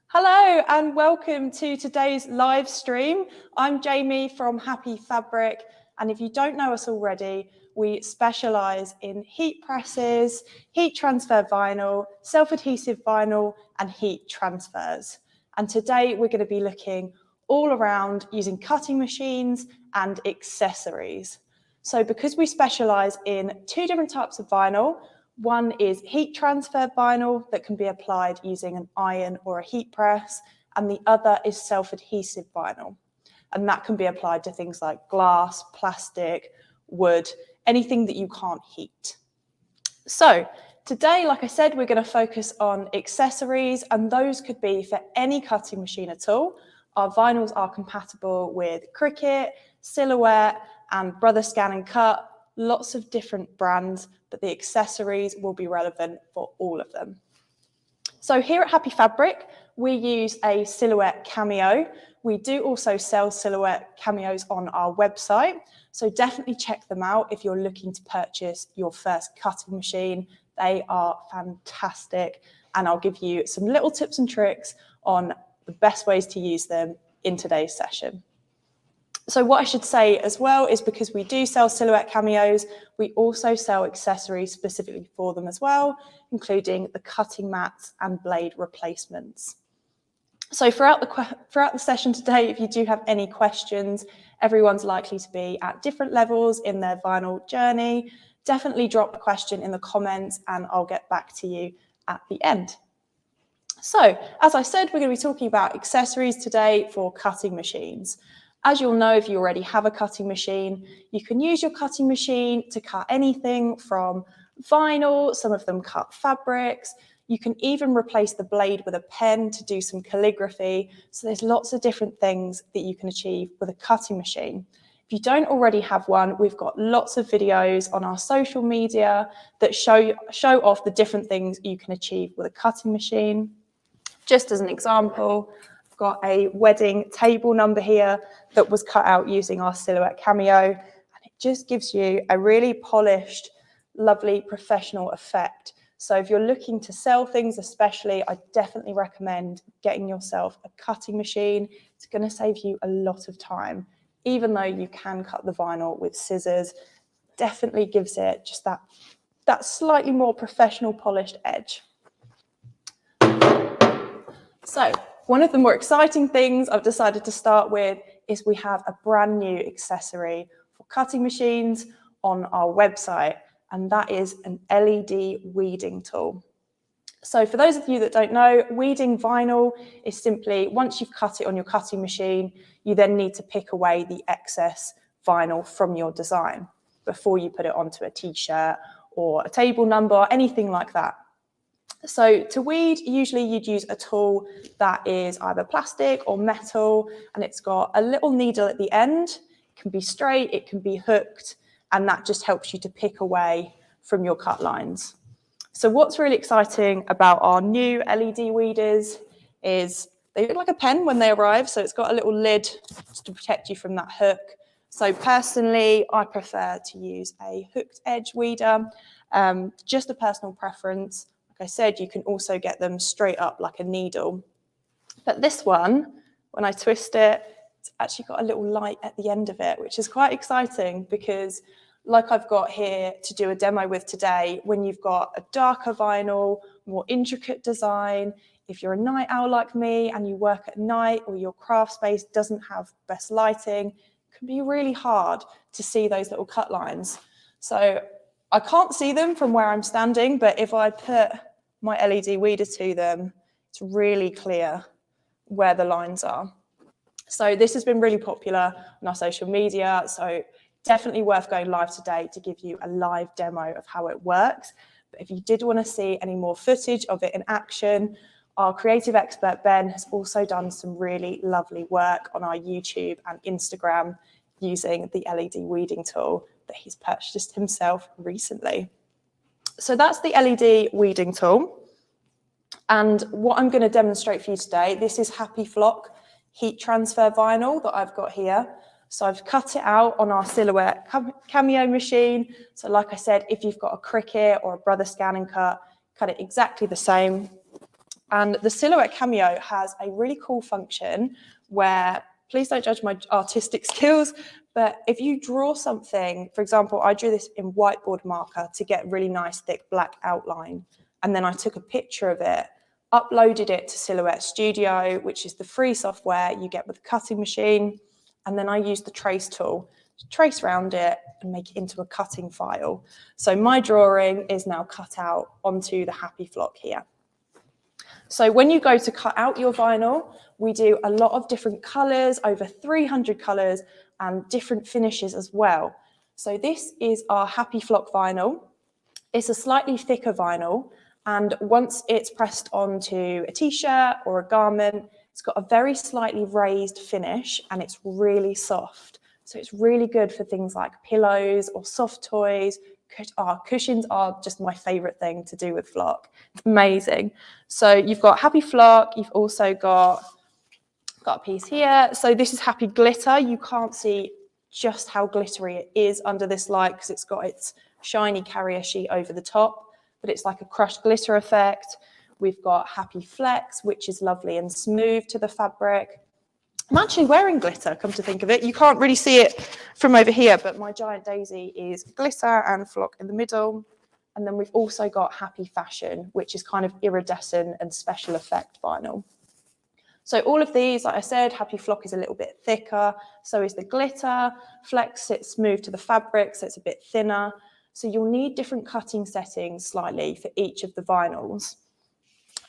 Hello and welcome to today's live stream. I'm Jaymie from Happy Fabric, and if you don't know us already, we specialise in heat presses, heat transfer vinyl, self-adhesive vinyl and heat transfers. And today we're going to be looking all around using cutting machines and accessories. So because we specialise in two different types of vinyl, one is heat transfer vinyl that can be applied using an iron or a heat press, and the other is self-adhesive vinyl. And that can be applied to things like glass, plastic, wood, anything that you can't heat. So today, like I said, we're going to focus on accessories, and those could be for any cutting machine at all. Our vinyls are compatible with Cricut, Silhouette, and Brother Scan and Cut, lots of different brands, but the accessories will be relevant for all of them. So here at Happy Fabric, we use a Silhouette cameo. We do also sell Silhouette cameos on our website, so definitely check them out if you're looking to purchase your first cutting machine. They are fantastic, and I'll give you some little tips and tricks on the best ways to use them in today's session. So what I should say as well is because we do sell Silhouette cameos, we also sell accessories specifically for them as well, including the cutting mats and blade replacements. So throughout the session today, if you do have any questions, everyone's likely to be at different levels in their vinyl journey. Definitely drop a question in the comments and I'll get back to you at the end. So as I said, we're going to be talking about accessories today for cutting machines. As you'll know, if you already have a cutting machine, you can use your cutting machine to cut anything from vinyl, some of them cut fabrics. You can even replace the blade with a pen to do some calligraphy. So there's lots of different things that you can achieve with a cutting machine. If you don't already have one, we've got lots of videos on our social media that show off the different things you can achieve with a cutting machine. Just as an example, got a wedding table number here that was cut out using our Silhouette cameo, and it just gives you a really polished, lovely professional effect. So if you're looking to sell things especially, I definitely recommend getting yourself a cutting machine. It's going to save you a lot of time. Even though you can cut the vinyl with scissors, definitely gives it just that slightly more professional polished edge. So one of the more exciting things I've decided to start with is we have a brand new accessory for cutting machines on our website, and that is an LED weeding tool. So for those of you that don't know, weeding vinyl is simply, once you've cut it on your cutting machine, you then need to pick away the excess vinyl from your design before you put it onto a t-shirt or a table number or anything like that. So to weed, usually you'd use a tool that is either plastic or metal, and it's got a little needle at the end. It can be straight, it can be hooked, and that just helps you to pick away from your cut lines. So what's really exciting about our new LED weeders is they look like a pen when they arrive, so it's got a little lid just to protect you from that hook. So personally, I prefer to use a hooked edge weeder, just a personal preference. Like I said, you can also get them straight up like a needle. But this one, when I twist it, it's actually got a little light at the end of it, which is quite exciting because like I've got here to do a demo with today, when you've got a darker vinyl, more intricate design, if you're a night owl like me and you work at night or your craft space doesn't have best lighting, it can be really hard to see those little cut lines. So I can't see them from where I'm standing, but if I put my LED weeder to them, it's really clear where the lines are. So this has been really popular on our social media, so definitely worth going live today to give you a live demo of how it works. But if you did want to see any more footage of it in action, our creative expert Ben has also done some really lovely work on our YouTube and Instagram using the LED weeding tool that he's purchased himself recently. So that's the LED weeding tool. And what I'm going to demonstrate for you today, this is Happy Flock heat transfer vinyl that I've got here. So I've cut it out on our Silhouette cameo machine. So like I said, if you've got a Cricut or a Brother Scan and Cut, cut it exactly the same. And the Silhouette Cameo has a really cool function where, please don't judge my artistic skills, but if you draw something, for example, I drew this in whiteboard marker to get really nice thick black outline. And then I took a picture of it, uploaded it to Silhouette Studio, which is the free software you get with the cutting machine. And then I used the trace tool to trace around it and make it into a cutting file. So my drawing is now cut out onto the Happy Flock here. So when you go to cut out your vinyl, we do a lot of different colours, over 300 colours, and different finishes as well. So this is our Happy Flock vinyl. It's a slightly thicker vinyl, and once it's pressed onto a t-shirt or a garment, it's got a very slightly raised finish and it's really soft. So it's really good for things like pillows or soft toys. Cushions are just my favourite thing to do with flock. It's amazing. So you've got Happy Flock, you've also got a piece here. So this is Happy Glitter. You can't see just how glittery it is under this light because it's got its shiny carrier sheet over the top, but it's like a crushed glitter effect. We've got Happy Flex, which is lovely and smooth to the fabric. I'm actually wearing glitter, come to think of it. You can't really see it from over here, but my giant daisy is glitter and flock in the middle. And then we've also got Happy Fashion, which is kind of iridescent and special effect vinyl. So all of these, like I said, Happy Flock is a little bit thicker, so is the glitter. Flex sits smooth to the fabric, so it's a bit thinner. So you'll need different cutting settings slightly for each of the vinyls.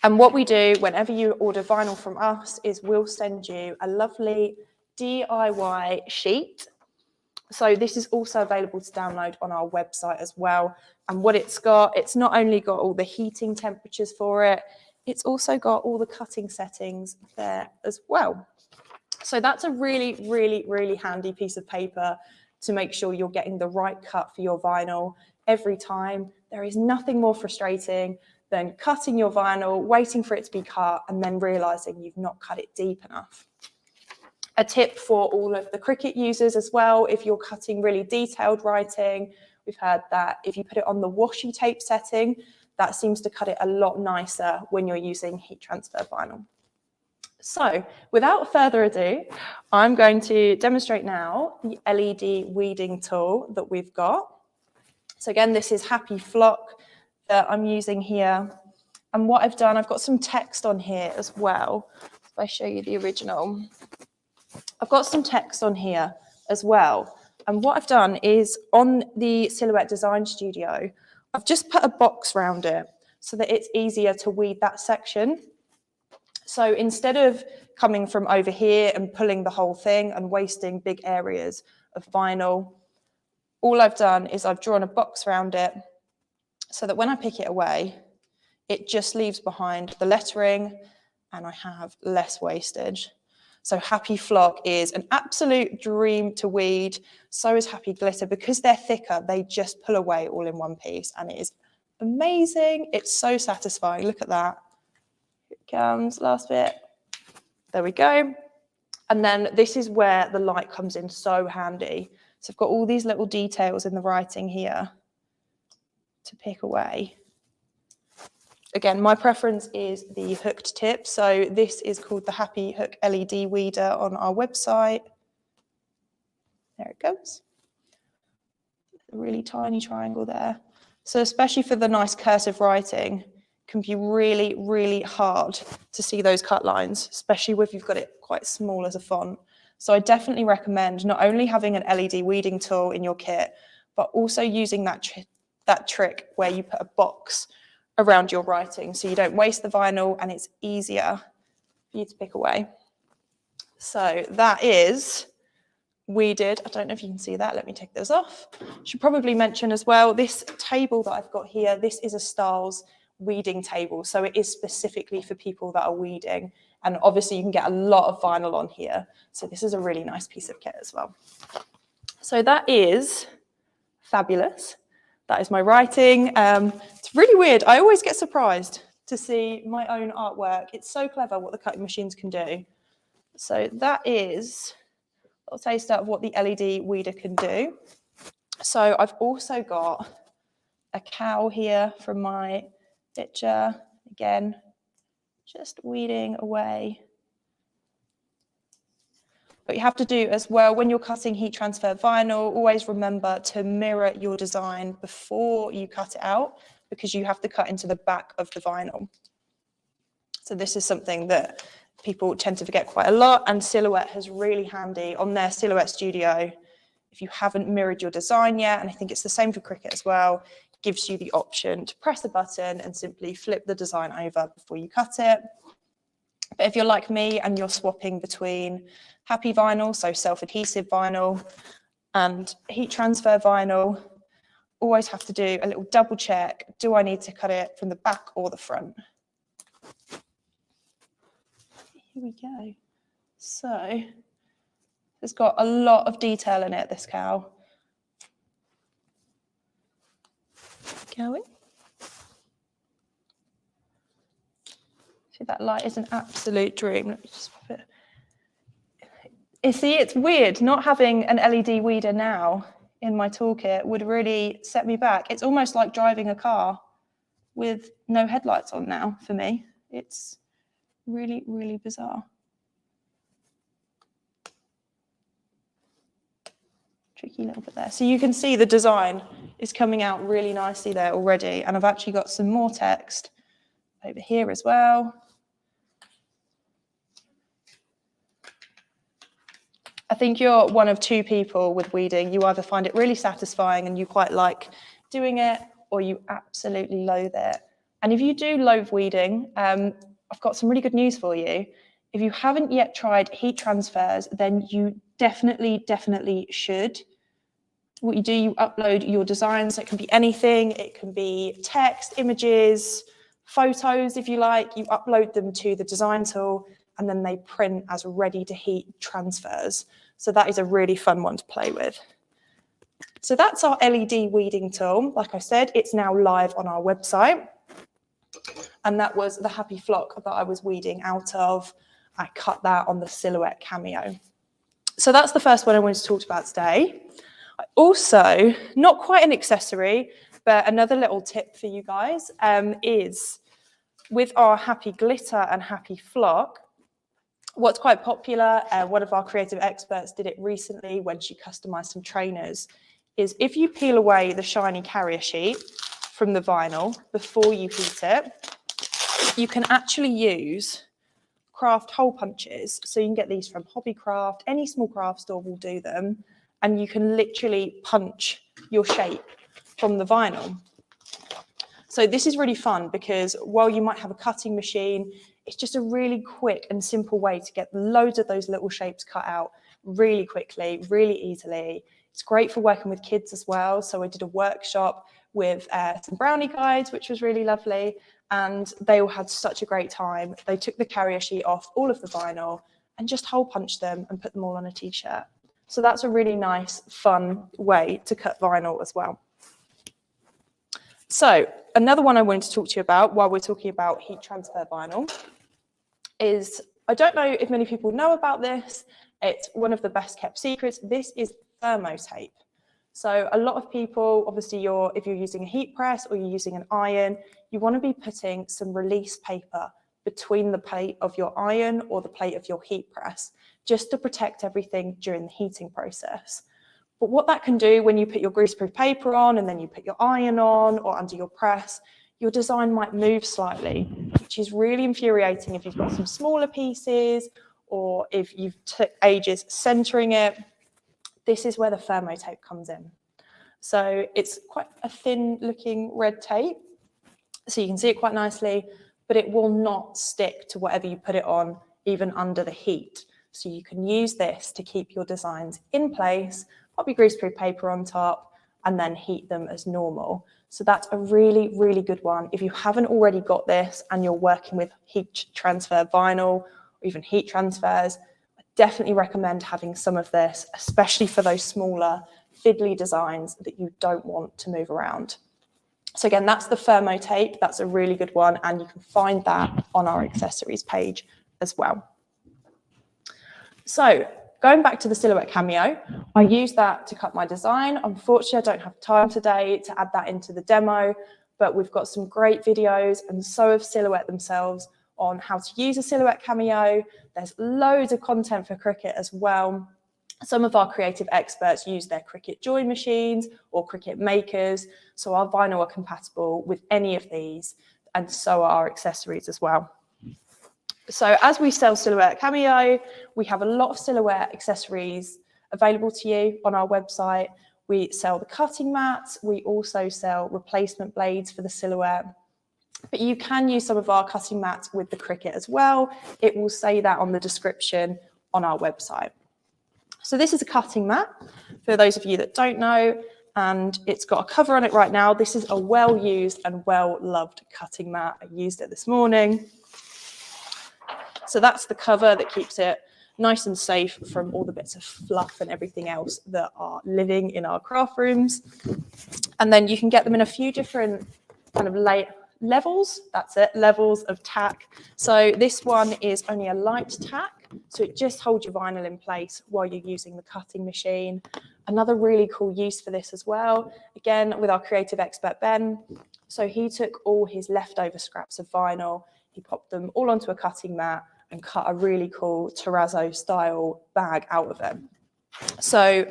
And what we do whenever you order vinyl from us is we'll send you a lovely DIY sheet. So this is also available to download on our website as well. And what it's not only got all the heating temperatures for it, it's also got all the cutting settings there as well. So that's a really, really, really handy piece of paper to make sure you're getting the right cut for your vinyl every time. There is nothing more frustrating than cutting your vinyl, waiting for it to be cut, and then realizing you've not cut it deep enough. A tip for all of the Cricut users as well, if you're cutting really detailed writing, we've heard that if you put it on the washi tape setting, that seems to cut it a lot nicer when you're using heat transfer vinyl. So without further ado, I'm going to demonstrate now the LED weeding tool that we've got. So again, this is Happy Flock that I'm using here. And what I've done, I've got some text on here as well. If I show you the original, I've got some text on here as well. And what I've done is on the Silhouette Design Studio, I've just put a box around it so that it's easier to weed that section. So instead of coming from over here and pulling the whole thing and wasting big areas of vinyl, all I've done is I've drawn a box around it so that when I pick it away, it just leaves behind the lettering and I have less wastage. So Happy Flock is an absolute dream to weed. So is Happy Glitter. Because they're thicker, they just pull away all in one piece and it is amazing. It's so satisfying. Look at that. Here it comes, last bit. There we go. And then this is where the light comes in so handy. So I've got all these little details in the writing here to pick away. Again, my preference is the hooked tip. So this is called the Happy Hook LED Weeder on our website. There it goes. A really tiny triangle there. So especially for the nice cursive writing, it can be really, really hard to see those cut lines, especially if you've got it quite small as a font. So I definitely recommend not only having an LED weeding tool in your kit, but also using that trick where you put a box around your writing so you don't waste the vinyl and it's easier for you to pick away. So that is weeded. I don't know if you can see that. Let me take those off. Should probably mention as well, this table that I've got here, this is a Styles weeding table. So it is specifically for people that are weeding. And obviously you can get a lot of vinyl on here. So this is a really nice piece of kit as well. So that is fabulous. That is my writing. It's really weird. I always get surprised to see my own artwork. It's so clever what the cutting machines can do. So that is a little taste out of what the LED weeder can do. So I've also got a cow here from my picture. Again, just weeding away. But you have to do as well, when you're cutting heat transfer vinyl, always remember to mirror your design before you cut it out, because you have to cut into the back of the vinyl. So this is something that people tend to forget quite a lot, and Silhouette has really handy on their Silhouette Studio. If you haven't mirrored your design yet, and I think it's the same for Cricut as well, it gives you the option to press a button and simply flip the design over before you cut it. But if you're like me and you're swapping between happy vinyl, so self-adhesive vinyl, and heat transfer vinyl, always have to do a little double check. Do I need to cut it from the back or the front? Here we go. So it's got a lot of detail in it, this cow. Going. See, that light is an absolute dream. Let me just pop it. You see, it's weird not having an LED weeder now in my toolkit would really set me back. It's almost like driving a car with no headlights on now for me. It's really, really bizarre. Tricky little bit there. So you can see the design is coming out really nicely there already. And I've actually got some more text over here as well. I think you're one of two people with weeding. You either find it really satisfying and you quite like doing it, or you absolutely loathe it. And if you do loathe weeding, I've got some really good news for you. If you haven't yet tried heat transfers, then you definitely should. What you do, you upload your designs. It can be anything. It can be text, images, photos, if you like. You upload them to the design tool, and then they print as ready to heat transfers. So that is a really fun one to play with. So that's our LED weeding tool. Like I said, it's now live on our website. And that was the happy flock that I was weeding out of. I cut that on the Silhouette Cameo. So that's the first one I wanted to talk about today. Also, not quite an accessory, but another little tip for you guys is with our happy glitter and happy flock, what's quite popular, one of our creative experts did it recently when she customized some trainers, is if you peel away the shiny carrier sheet from the vinyl before you heat it, you can actually use craft hole punches. So you can get these from Hobbycraft, any small craft store will do them, and you can literally punch your shape from the vinyl. So this is really fun because while you might have a cutting machine, it's just a really quick and simple way to get loads of those little shapes cut out really quickly, really easily. It's great for working with kids as well. So I did a workshop with some brownie guides, which was really lovely. And they all had such a great time. They took the carrier sheet off all of the vinyl and just hole punched them and put them all on a t-shirt. So that's a really nice, fun way to cut vinyl as well. So another one I wanted to talk to you about while we're talking about heat transfer vinyl is, I don't know if many people know about this, it's one of the best kept secrets. This is thermotape. So a lot of people, obviously if you're using a heat press or you're using an iron, you want to be putting some release paper between the plate of your iron or the plate of your heat press, just to protect everything during the heating process. But what that can do when you put your greaseproof paper on and then you put your iron on or under your press, your design might move slightly, which is really infuriating if you've got some smaller pieces or if you've took ages centering it. This is where the thermotape comes in. So it's quite a thin looking red tape, so you can see it quite nicely, but it will not stick to whatever you put it on, even under the heat. So you can use this to keep your designs in place, pop your greaseproof paper on top, and then heat them as normal. So that's a really, really good one. If you haven't already got this and you're working with heat transfer vinyl or even heat transfers, I definitely recommend having some of this, especially for those smaller fiddly designs that you don't want to move around. So again, that's the thermotape. That's a really good one, and you can find that on our accessories page as well. So going back to the Silhouette Cameo, I use that to cut my design. Unfortunately, I don't have time today to add that into the demo, but we've got some great videos, and so have Silhouette themselves, on how to use a Silhouette Cameo. There's loads of content for Cricut as well. Some of our creative experts use their Cricut join machines or Cricut makers, so our vinyl are compatible with any of these, and so are our accessories as well. So as we sell Silhouette Cameo, we have a lot of Silhouette accessories available to you on our website. We sell the cutting mats. We also sell replacement blades for the Silhouette. But you can use some of our cutting mats with the Cricut as well. It will say that on the description on our website. So this is a cutting mat, for those of you that don't know, and it's got a cover on it right now. This is a well-used and well-loved cutting mat. I used it this morning. So that's the cover that keeps it nice and safe from all the bits of fluff and everything else that are living in our craft rooms. And then you can get them in a few different kind of levels. That's it, levels of tack. So this one is only a light tack, so it just holds your vinyl in place while you're using the cutting machine. Another really cool use for this as well, again with our creative expert Ben. So he took all his leftover scraps of vinyl, he popped them all onto a cutting mat and cut a really cool terrazzo style bag out of them. So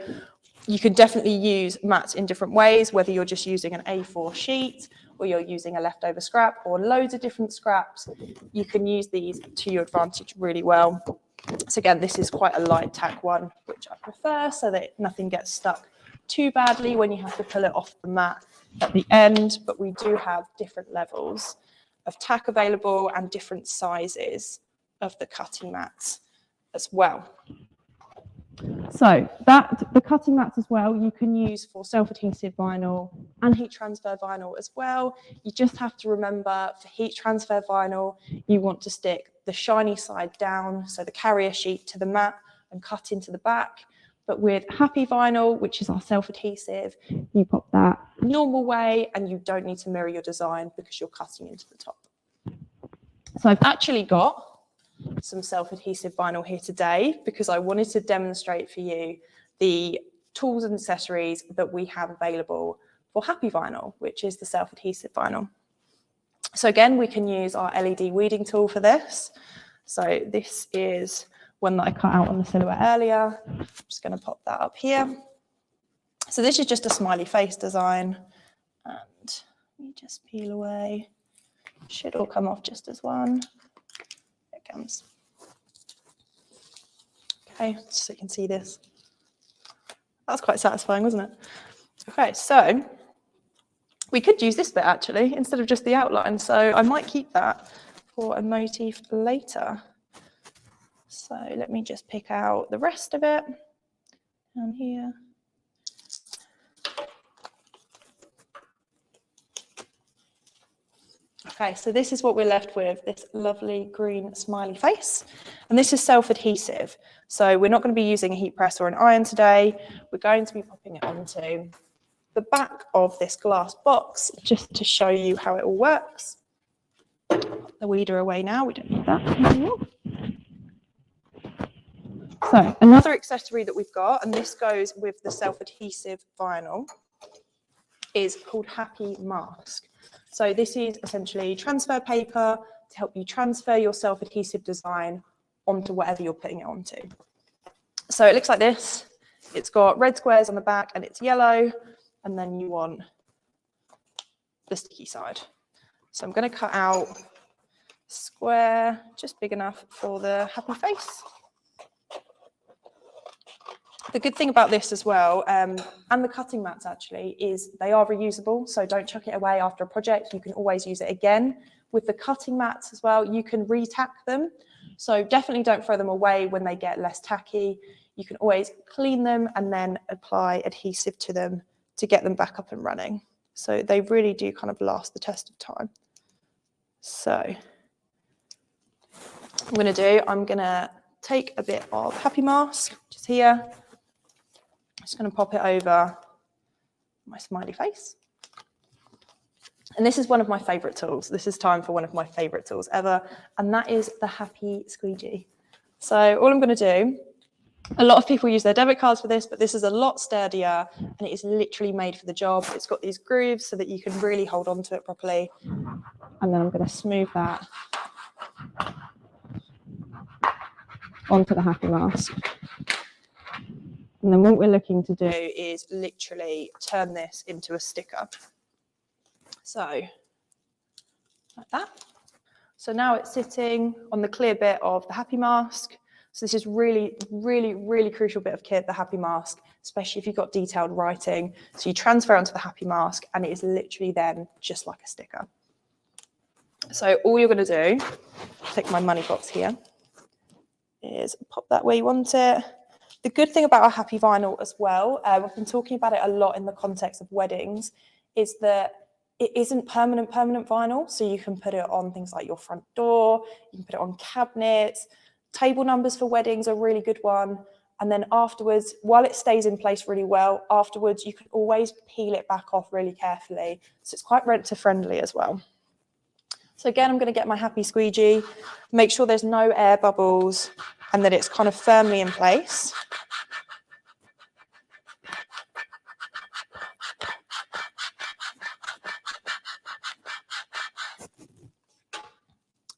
you can definitely use mats in different ways, whether you're just using an A4 sheet or you're using a leftover scrap or loads of different scraps. You can use these to your advantage really well. So again, this is quite a light tack one, which I prefer, so that nothing gets stuck too badly when you have to pull it off the mat at the end. But we do have different levels of tack available and different sizes of the cutting mats as well. So the cutting mats as well, you can use for self-adhesive vinyl and heat transfer vinyl as well. You just have to remember, for heat transfer vinyl, you want to stick the shiny side down, so the carrier sheet to the mat, and cut into the back. But with Happy Vinyl, which is our self-adhesive, you pop that normal way and you don't need to mirror your design because you're cutting into the top. So I've actually got some self-adhesive vinyl here today because I wanted to demonstrate for you the tools and accessories that we have available for Happy Vinyl, which is the self-adhesive vinyl. So again, we can use our LED weeding tool for this. So this is one that I cut out on the Silhouette earlier. I'm just going to pop that up here. So this is just a smiley face design, and let me just peel away. Should all come off just as one. There it comes. Okay, so you can see this. That's quite satisfying, wasn't it? Okay, so we could use this bit actually instead of just the outline. So I might keep that for a motif later. So let me just pick out the rest of it down here. Okay, so this is what we're left with, this lovely green smiley face. And this is self-adhesive. So we're not going to be using a heat press or an iron today. We're going to be popping it onto the back of this glass box just to show you how it all works. Put the weeder away now, we don't need that anymore. So another accessory that we've got, and this goes with the self-adhesive vinyl, is called Happy Mask. So this is essentially transfer paper to help you transfer your self-adhesive design onto whatever you're putting it onto. So it looks like this. It's got red squares on the back and it's yellow, and then you want the sticky side. So I'm going to cut out a square just big enough for the happy face. The good thing about this as well, and the cutting mats actually, is they are reusable, so don't chuck it away after a project. You can always use it again. With the cutting mats as well, you can re-tack them, so definitely don't throw them away when they get less tacky. You can always clean them and then apply adhesive to them to get them back up and running. So they really do kind of last the test of time. So what I'm going to take a bit of Happy Mask, which is here. Just going to pop it over my smiley face. And this is one of my favorite tools. This is time for one of my favorite tools ever, and that is the Happy Squeegee. So all I'm going to do, a lot of people use their debit cards for this, but this is a lot sturdier and it is literally made for the job. It's got these grooves so that you can really hold on to it properly. And then I'm going to smooth that onto the happy mask. And then what we're looking to do is literally turn this into a sticker. So, like that. So now it's sitting on the clear bit of the happy mask. So this is really, really, really crucial bit of kit, the happy mask, especially if you've got detailed writing. So you transfer onto the happy mask and it is literally then just like a sticker. So all you're going to do, take my money box here, is pop that where you want it. The good thing about our happy vinyl as well, we've been talking about it a lot in the context of weddings, is that it isn't permanent vinyl. So you can put it on things like your front door, you can put it on cabinets. Table numbers for weddings are a really good one. And then afterwards, while it stays in place really well, afterwards you can always peel it back off really carefully. So it's quite renter friendly as well. So again, I'm going to get my happy squeegee, make sure there's no air bubbles and that it's kind of firmly in place.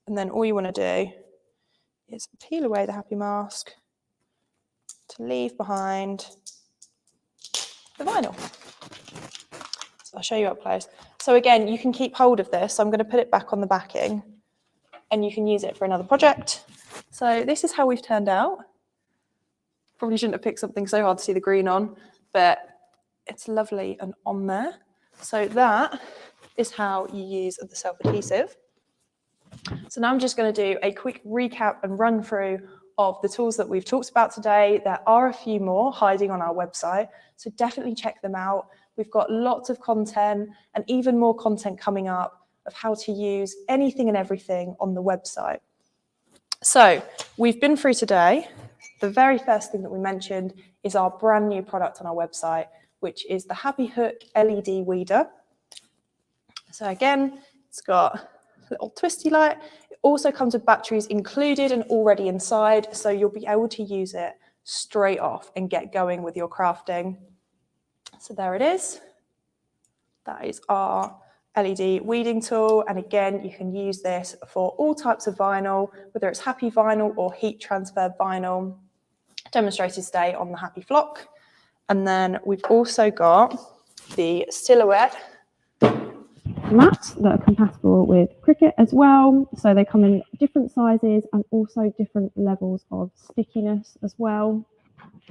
And then all you want to do is peel away the happy mask to leave behind the vinyl. So I'll show you up close. So again, you can keep hold of this. So I'm going to put it back on the backing and you can use it for another project. So this is how we've turned out. Probably shouldn't have picked something so hard to see the green on, but it's lovely and on there. So that is how you use the self-adhesive. So now I'm just going to do a quick recap and run through of the tools that we've talked about today. There are a few more hiding on our website, so definitely check them out. We've got lots of content and even more content coming up of how to use anything and everything on the website. So we've been through today. The very first thing that we mentioned is our brand new product on our website, which is the Happy Hook LED Weeder. So again, it's got a little twisty light. It also comes with batteries included and already inside, so you'll be able to use it straight off and get going with your crafting. So there it is. That is our LED weeding tool. And again, you can use this for all types of vinyl, whether it's happy vinyl or heat transferred vinyl. Demonstrated today on the Happy Flock. And then we've also got the Silhouette mats that are compatible with Cricut as well. So they come in different sizes and also different levels of stickiness as well.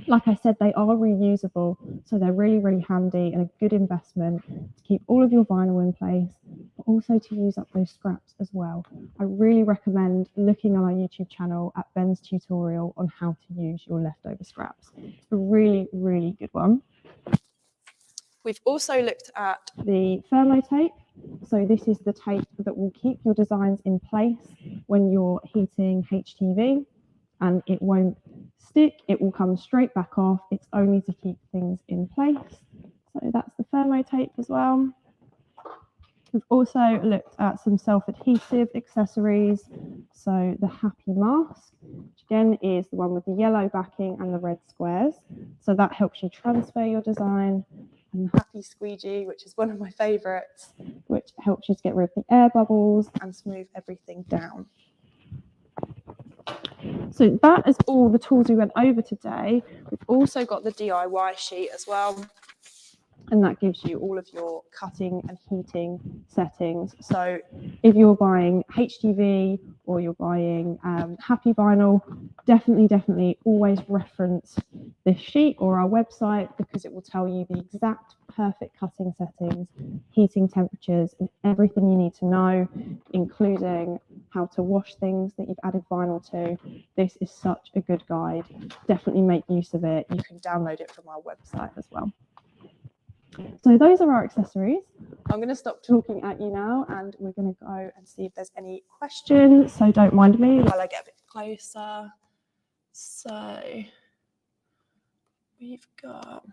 Like I said, they are reusable, so they're really, really handy and a good investment to keep all of your vinyl in place, but also to use up those scraps as well. I really recommend looking on our YouTube channel at Ben's tutorial on how to use your leftover scraps. It's a really, really good one. We've also looked at the thermo tape. So this is the tape that will keep your designs in place when you're heating HTV, and it won't stick, it will come straight back off. It's only to keep things in place. So that's the thermo tape as well. We've also looked at some self-adhesive accessories. So the Happy Mask, which again is the one with the yellow backing and the red squares. So that helps you transfer your design. And the Happy Squeegee, which is one of my favourites, which helps you to get rid of the air bubbles and smooth everything down. So that is all the tools we went over today. We've also got the DIY sheet as well. And that gives you all of your cutting and heating settings. So if you're buying HTV or you're buying Happy Vinyl, definitely always reference this sheet or our website, because it will tell you the exact perfect cutting settings, heating temperatures, and everything you need to know, including how to wash things that you've added vinyl to. This is such a good guide. Definitely make use of it. You can download it from our website as well. So those are our accessories. I'm going to stop talking at you now and we're going to go and see if there's any questions. So don't mind me while I get a bit closer. So we've got,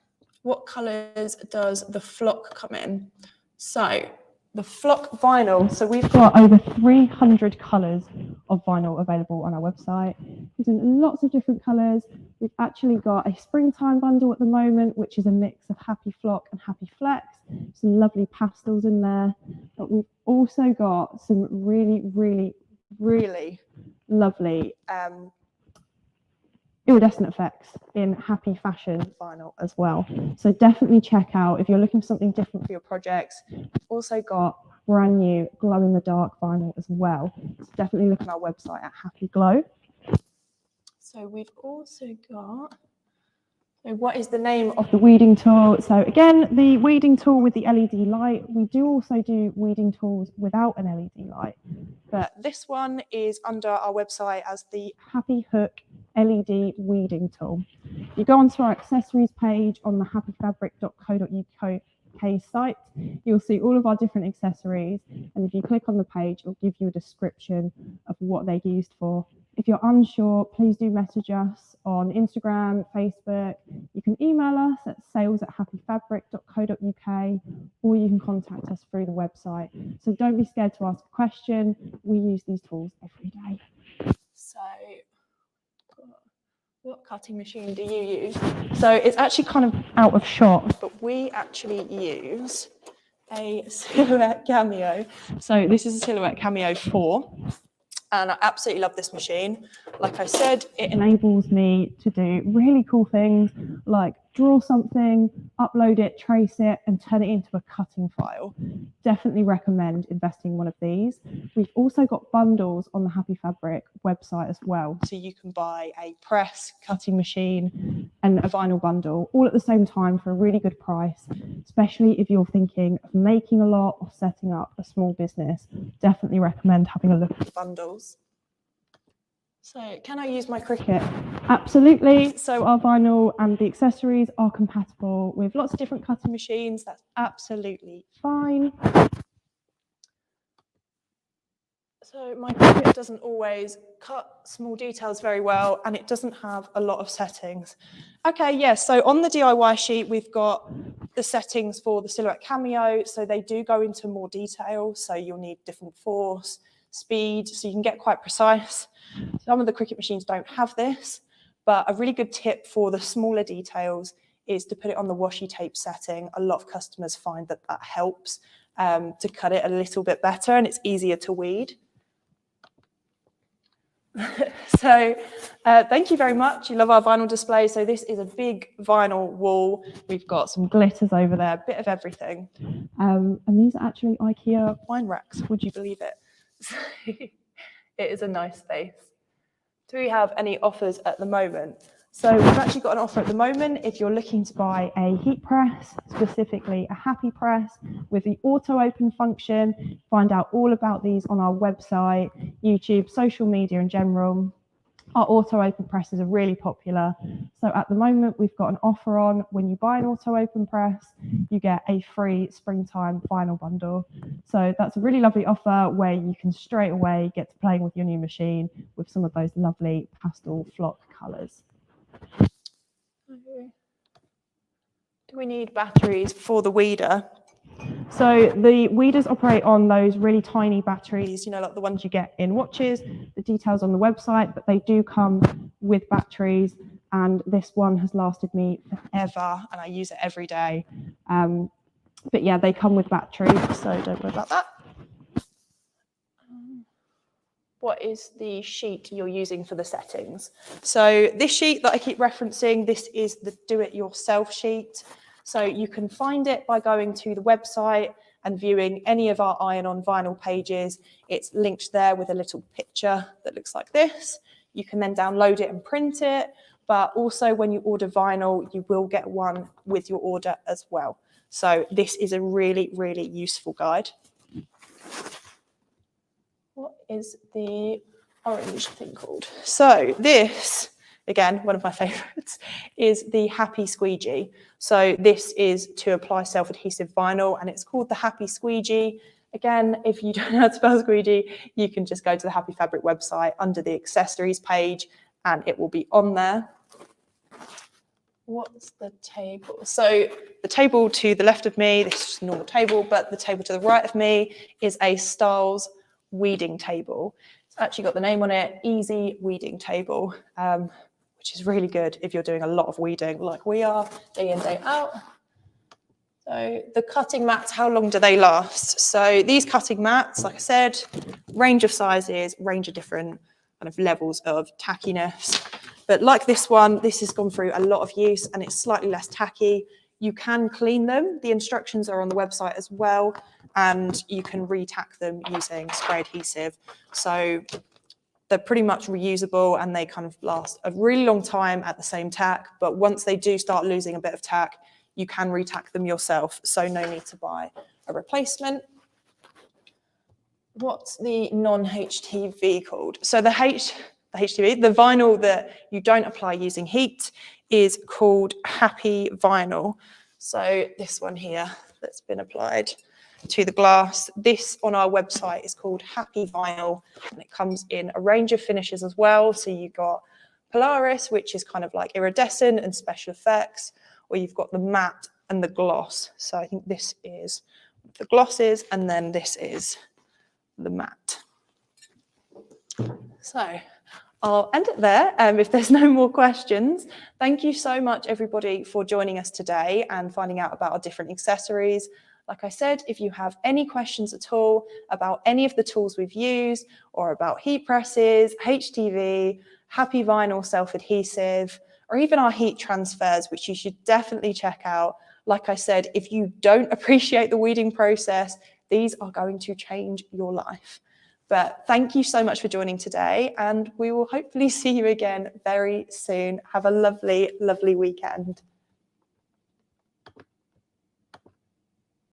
what colours does the flock come in? So the flock vinyl, so we've got over 300 colours of vinyl available on our website. There's lots of different colours. We've actually got a springtime bundle at the moment, which is a mix of Happy Flock and Happy Flex. Some lovely pastels in there. But we've also got some really, really really lovely iridescent effects in happy fashion vinyl as well. So definitely check out if you're looking for something different for your projects. We've also got brand new glow in the dark vinyl as well. So definitely look on our website at Happy Glow. So we've also got, so what is the name of the weeding tool? So again, the weeding tool with the LED light. We do also do weeding tools without an LED light, but this one is under our website as the Happy Hook LED weeding tool. You go onto our accessories page on the happyfabric.co.uk site, you'll see all of our different accessories, and if you click on the page, it'll give you a description of what they're used for. If you're unsure, please do message us on Instagram, Facebook. You can email us at sales@happyfabric.co.uk, or you can contact us through the website. So don't be scared to ask a question. We use these tools every day. So what cutting machine do you use? So it's actually kind of out of shot, but we actually use a Silhouette Cameo. So this is a Silhouette Cameo 4. And I absolutely love this machine. Like I said, it enables me to do really cool things like draw something, upload it, trace it, and turn it into a cutting file. Definitely recommend investing in one of these. We've also got bundles on the Happy Fabric website as well. So you can buy a press, cutting machine, and a vinyl bundle all at the same time for a really good price, especially if you're thinking of making a lot or setting up a small business. Definitely recommend having a look at the bundles. So can I use my Cricut? Absolutely. So our vinyl and the accessories are compatible with lots of different cutting machines. That's absolutely fine. So my Cricut doesn't always cut small details very well, and it doesn't have a lot of settings. Okay, yes, so on the DIY sheet, we've got the settings for the Silhouette Cameo. So they do go into more detail. So you'll need different force, speed, so you can get quite precise. Some of the Cricut machines don't have this, but a really good tip for the smaller details is to put it on the washi tape setting. A lot of customers find that that helps to cut it a little bit better, and it's easier to weed. So thank you very much. You love our vinyl display. So this is a big vinyl wall. We've got some glitters over there, a bit of everything. And these are actually IKEA wine racks. Would you believe it? It is a nice space. Do we have any offers at the moment? So we've actually got an offer at the moment if you're looking to buy a heat press, specifically a happy press with the auto open function. Find out all about these on our website, YouTube, social media in general. Our auto open presses are really popular. So at the moment, we've got an offer on when you buy an auto open press, you get a free springtime vinyl bundle. So that's a really lovely offer where you can straight away get to playing with your new machine with some of those lovely pastel flock colours. Do we need batteries for the weeder? So the weeders operate on those really tiny batteries, you know, like the ones you get in watches. The details on the website, but they do come with batteries, and this one has lasted me forever, and I use it every day. But yeah, they come with batteries, so don't worry about that. What is the sheet you're using for the settings? So this sheet that I keep referencing, this is the do-it-yourself sheet. So you can find it by going to the website and viewing any of our iron-on vinyl pages. It's linked there with a little picture that looks like this. You can then download it and print it, but also when you order vinyl, you will get one with your order as well. So this is a really, really useful guide. What is the orange thing called? So this, again, one of my favorites, is the Happy Squeegee. So this is to apply self-adhesive vinyl, and it's called the Happy Squeegee. Again, if you don't know how to spell squeegee, you can just go to the Happy Fabric website under the accessories page, and it will be on there. What's the table? So the table to the left of me, this is just a normal table, but the table to the right of me is a Styles weeding table. It's actually got the name on it, Easy Weeding Table, which is really good if you're doing a lot of weeding like we are, day in, day out. So the cutting mats, how long do they last? So these cutting mats, like I said, range of sizes, range of different kind of levels of tackiness. But like this one, this has gone through a lot of use and it's slightly less tacky. You can clean them. The instructions are on the website as well, and you can re-tack them using spray adhesive. So they're pretty much reusable and they kind of last a really long time at the same tack. But once they do start losing a bit of tack, you can re-tack them yourself. So no need to buy a replacement. What's the non-HTV called? So the HTV, the vinyl that you don't apply using heat, is called Happy Vinyl. So this one here that's been applied to the glass, this on our website is called Happy Vinyl, and it comes in a range of finishes as well. So you've got Polaris, which is kind of like iridescent and special effects, or you've got the matte and the gloss. So I think this is the glosses, and then this is the matte. So I'll end it there. If there's no more questions, thank you so much, everybody, for joining us today and finding out about our different accessories. Like I said, if you have any questions at all about any of the tools we've used, or about heat presses, HTV, Happy Vinyl self-adhesive, or even our heat transfers, which you should definitely check out. Like I said, if you don't appreciate the weeding process, these are going to change your life. But thank you so much for joining today, and we will hopefully see you again very soon. Have a lovely, lovely weekend.